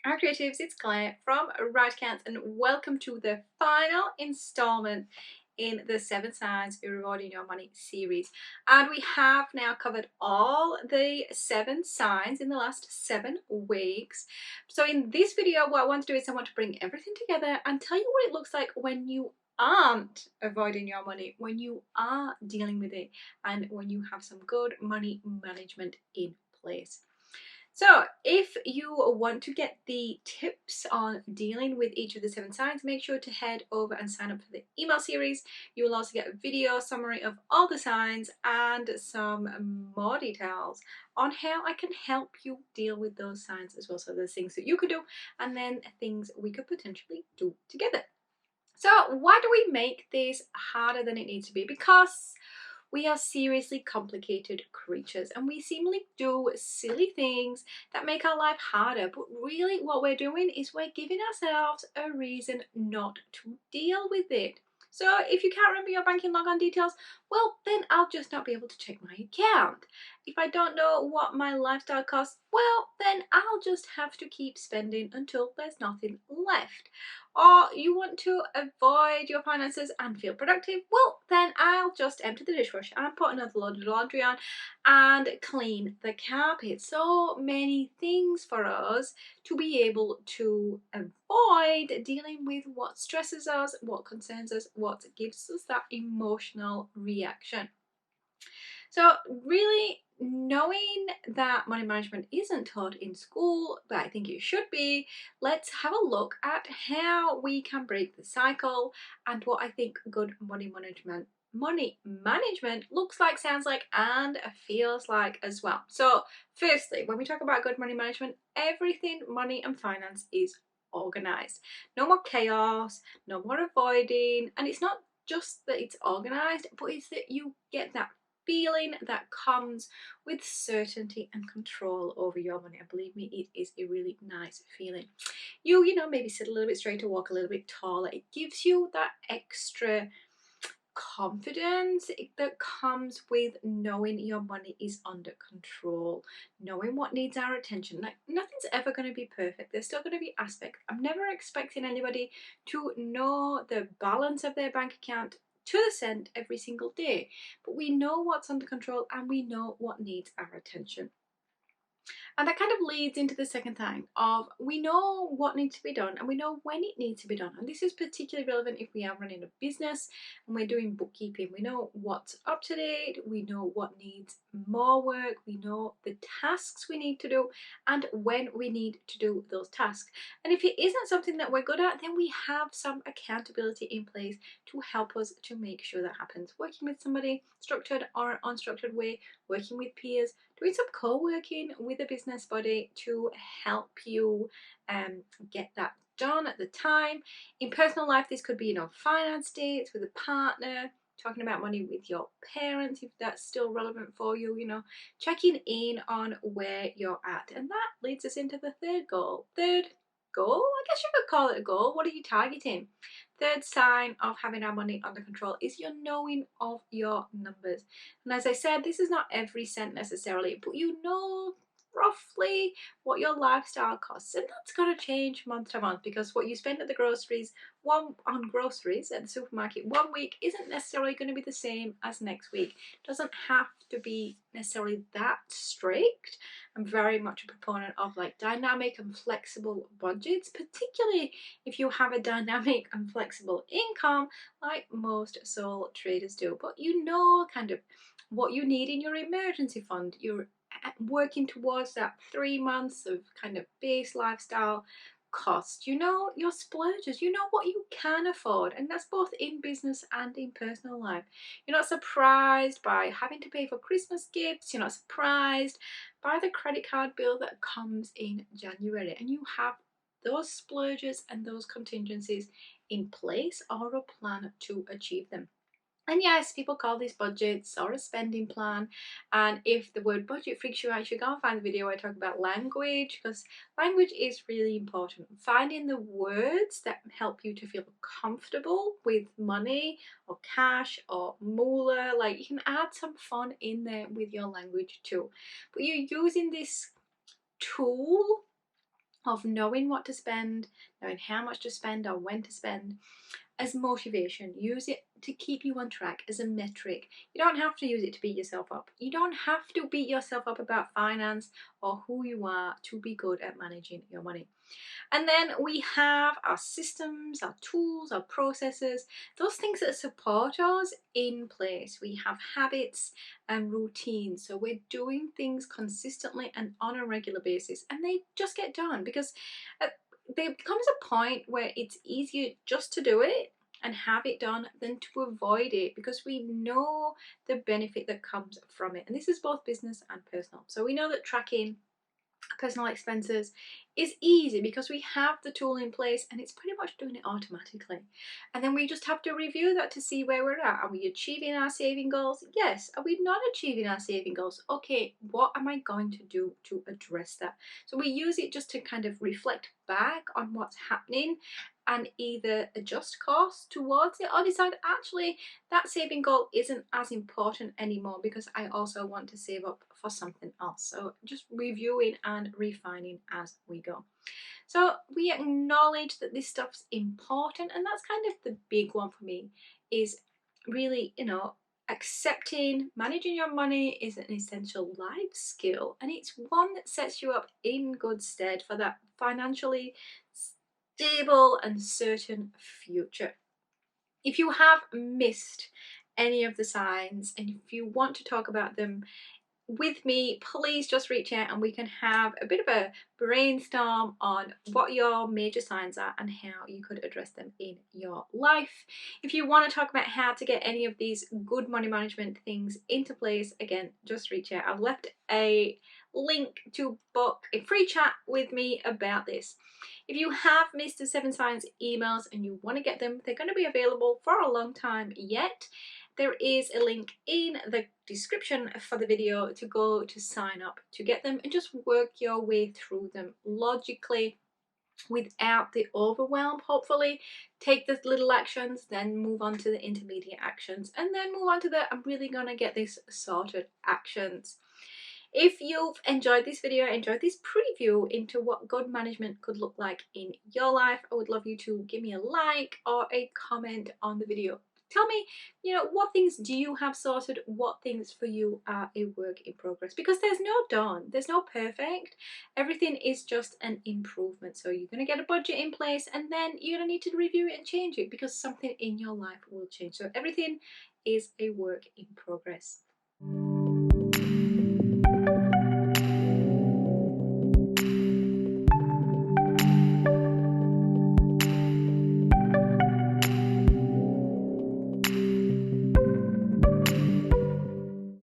Our creatives, it's Claire from Right Accounts, and welcome to the final installment in the 7 signs for rewarding your money series. And we have now covered all the 7 signs in the last 7 weeks. So in this video, what I want to do is I want to bring everything together and tell you what it looks like when you aren't avoiding your money, when you are dealing with it, and when you have some good money management in place. So if you want to get the tips on dealing with each of the 7 signs, make sure to head over and sign up for the email series. You will also get a video summary of all the signs and some more details on how I can help you deal with those signs as well. So there's things that you could do and then things we could potentially do together. So why do we make this harder than it needs to be? Because we are seriously complicated creatures and we seemingly do silly things that make our life harder, but really what we're doing is we're giving ourselves a reason not to deal with it. So if you can't remember your banking login details, well, then I'll just not be able to check my account. If I don't know what my lifestyle costs, well, then I'll just have to keep spending until there's nothing left. Or you want to avoid your finances and feel productive, well, then I'll just empty the dishwasher and put another load of laundry on and clean the carpet. So many things for us to be able to avoid dealing with what stresses us, what concerns us, what gives us that emotional reaction. So really knowing that money management isn't taught in school, but I think it should be, let's have a look at how we can break the cycle and what I think good money management looks like, sounds like, and feels like as well. So firstly, when we talk about good money management, everything money and finance is organized. No more chaos, no more avoiding, and it's not just that it's organized, but it's that you get that feeling that comes with certainty and control over your money. And believe me, it is a really nice feeling. You know, maybe sit a little bit straighter, walk a little bit taller. It gives you that extra confidence that comes with knowing your money is under control, knowing what needs our attention. Like, nothing's ever going to be perfect. There's still going to be aspects. I'm never expecting anybody to know the balance of their bank account to the cent every single day, but we know what's under control and we know what needs our attention. And that kind of leads into the second thing of we know what needs to be done and we know when it needs to be done. And this is particularly relevant if we are running a business and we're doing bookkeeping. We know what's up to date, we know what needs more work, we know the tasks we need to do and when we need to do those tasks. And if it isn't something that we're good at, then we have some accountability in place to help us to make sure that happens. Working with somebody, structured or unstructured way, working with peers, doing some co-working with a business buddy to help you get that done at the time. In personal life, this could be, finance dates with a partner, talking about money with your parents if that's still relevant for you, checking in on where you're at. And that leads us into the third goal. Third goal, I guess you could call it a goal. What are you targeting? Third sign of having our money under control is your knowing of your numbers. And as I said, this is not every cent necessarily, but you know roughly what your lifestyle costs, and that's going to change month to month because what you spend at the groceries on groceries at the supermarket one week isn't necessarily going to be the same as next week. It doesn't have to be necessarily that strict. I'm very much a proponent of like dynamic and flexible budgets, particularly if you have a dynamic and flexible income like most sole traders do. But you know kind of what you need in your emergency fund. You're working towards that 3 months of kind of base lifestyle cost. You know your splurges, you know what you can afford, and that's both in business and in personal life. You're not surprised by having to pay for Christmas gifts, you're not surprised by the credit card bill that comes in January, and you have those splurges and those contingencies in place or a plan to achieve them. And yes, people call these budgets or a spending plan. And if the word budget freaks you out, you should go and find the video where I talk about language, because language is really important. Finding the words that help you to feel comfortable with money or cash or moolah. Like, you can add some fun in there with your language too. But you're using this tool of knowing what to spend, knowing how much to spend or when to spend, as motivation. Use it to keep you on track as a metric. You don't have to use it to beat yourself up. You don't have to beat yourself up about finance or who you are to be good at managing your money. And then we have our systems, our tools, our processes, those things that support us in place. We have habits and routines. So we're doing things consistently and on a regular basis, and they just get done because there comes a point where it's easier just to do it and have it done than to avoid it, because we know the benefit that comes from it. And this is both business and personal. So we know that tracking personal expenses is easy because we have the tool in place and it's pretty much doing it automatically. And then we just have to review that to see where we're at. Are we achieving our saving goals? Yes. Are we not achieving our saving goals? Okay, what am I going to do to address that? So we use it just to kind of reflect back on what's happening and either adjust costs towards it or decide actually that saving goal isn't as important anymore because I also want to save up for something else. So just reviewing and refining as we go. So we acknowledge that this stuff's important, and that's kind of the big one for me, is really, accepting managing your money is an essential life skill, and it's one that sets you up in good stead for that financially stable and certain future. If you have missed any of the signs and if you want to talk about them with me, please just reach out and we can have a bit of a brainstorm on what your major signs are and how you could address them in your life. If you want to talk about how to get any of these good money management things into place, again, just reach out. I've left a link to book a free chat with me about this. If you have missed the 7 Signs emails and you want to get them, they're going to be available for a long time yet. There is a link in the description for the video to go to sign up to get them and just work your way through them logically without the overwhelm. Hopefully take the little actions, then move on to the intermediate actions, and then move on to the I'm really gonna get this sorted actions. If you've enjoyed this video, enjoyed this preview into what good management could look like in your life, I would love you to give me a like or a comment on the video. Tell me, what things do you have sorted? What things for you are a work in progress? Because there's no done, there's no perfect. Everything is just an improvement. So you're going to get a budget in place and then you're going to need to review it and change it because something in your life will change. So everything is a work in progress.